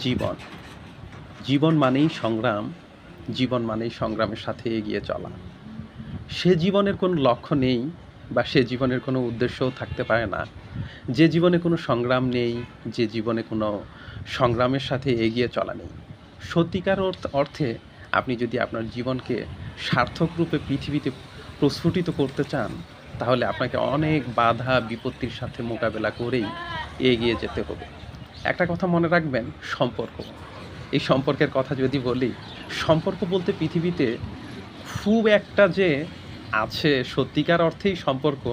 জীবন। জীবন মানেই সংগ্রাম, জীবন মানেই সংগ্রামের সাথে এগিয়ে চলা। সে জীবনের কোনো লক্ষ্য নেই বা সে জীবনের কোনো উদ্দেশ্যও থাকতে পারে না, যে জীবনে কোনো সংগ্রাম নেই, যে জীবনে কোনো সংগ্রামের সাথে এগিয়ে চলা নেই। সত্যিকার অর্থে আপনি যদি আপনার জীবনকে সার্থক রূপে পৃথিবীতে প্রস্ফুটিত করতে চান, তাহলে আপনাকে অনেক বাধা বিপত্তির সাথে মোকাবেলা করেই এগিয়ে যেতে হবে। একটা কথা মনে রাখবেন, সম্পর্ক। এই সম্পর্কের কথা যদি বলি, সম্পর্ক বলতে পৃথিবীতে খুব একটা যে আছে সত্যিকার অর্থেই সম্পর্ক,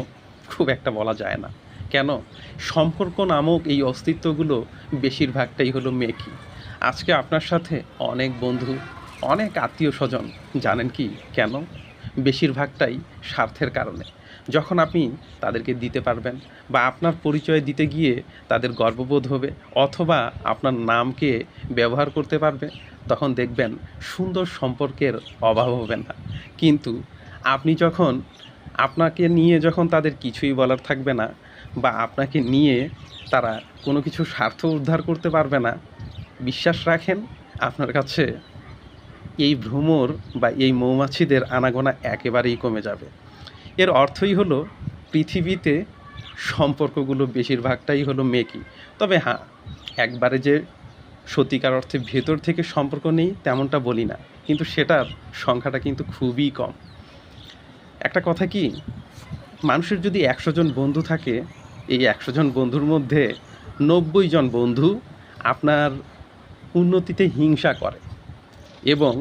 খুব একটা বলা যায় না। কেন? সম্পর্ক নামক এই অস্তিত্বগুলো বেশিরভাগটাই হলো মেকি। আজকে আপনার সাথে অনেক বন্ধু, অনেক আত্মীয়স্বজন, জানেন কি কেন? বেশিরভাগটাই স্বার্থের কারণে। যখন আপনি তাদেরকে দিতে পারবেন বা আপনার পরিচয় দিতে গিয়ে তাদের গর্ববোধ হবে, অথবা আপনার নামকে ব্যবহার করতে পারবে, তখন দেখবেন সুন্দর সম্পর্কের অভাব হবে না। কিন্তু আপনি যখন আপনাকে নিয়ে যখন তাদের কিছুই বলার থাকবে না, বা আপনাকে নিয়ে তারা কোনো কিছু স্বার্থ উদ্ধার করতে পারবে না, বিশ্বাস রাখেন আপনার কাছে এই ভ্রমর বা এই মৌমাছিদের আনাগোনা একেবারেই কমে যাবে। এর অর্থই হলো পৃথিবীতে সম্পর্কগুলো বেশিরভাগটাই হলো মেকি। তবে হ্যাঁ, একবারে যে সত্যিকার অর্থে ভেতর থেকে সম্পর্ক নেই তেমনটা বলি না, কিন্তু সেটার সংখ্যাটা কিন্তু খুবই কম। একটা কথা কি, মানুষের যদি ১০০ জন বন্ধু থাকে, এই ১০০ জন বন্ধুর মধ্যে ৯০ জন বন্ধু আপনার উন্নতিতে হিংসা করে, এবং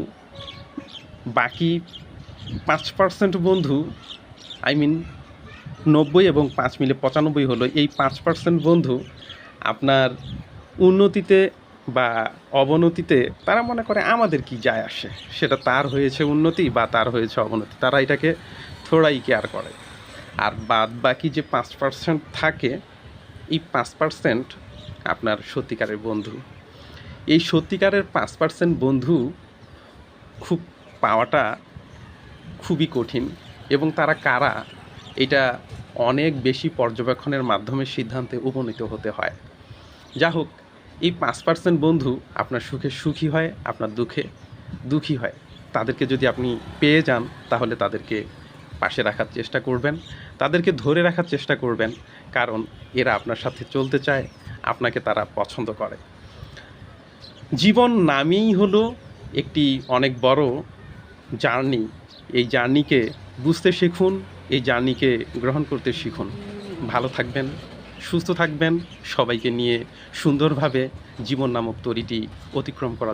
বাকি ৫% বন্ধু, আই মিন ৯০ এবং ৫ মিলে ৯৫ হলো, এই ৫% বন্ধু আপনার উন্নতিতে বা অবনতিতে তারা মনে করে আমাদের কি যায় আসে, সেটা তার হয়েছে উন্নতি বা তার হয়েছে অবনতি, তারা এটাকে থোড়াই কেয়ার করে। আর বাদ বাকি যে ৫% থাকে, এই ৫% আপনার সত্যিকারের বন্ধু। এই সত্যিকারের ৫% বন্ধু খুব পাওয়াটা খুবই কঠিন, এবং তারা কারা এটা অনেক বেশি পর্যবেক্ষণের মাধ্যমে সিদ্ধান্তে উপনীত হতে হয়। যা হোক, এই ৫% বন্ধু আপনার সুখে সুখী হয়, আপনার দুঃখে দুঃখী হয়। তাদেরকে যদি আপনি পেয়ে যান, তাহলে তাদেরকে পাশে রাখার চেষ্টা করবেন, তাদেরকে ধরে রাখার চেষ্টা করবেন, কারণ এরা আপনার সাথে চলতে চায়, আপনাকে তারা পছন্দ করে। জীবন নামেই হলো একটি অনেক বড় জার্নি। এই জার্নিকে বুঝতে শিখুন, এই জার্নিকে গ্রহণ করতে শিখুন। ভালো থাকবেন, সুস্থ থাকবেন, সবাইকে নিয়ে সুন্দরভাবে জীবন নামক তরীটি অতিক্রম করার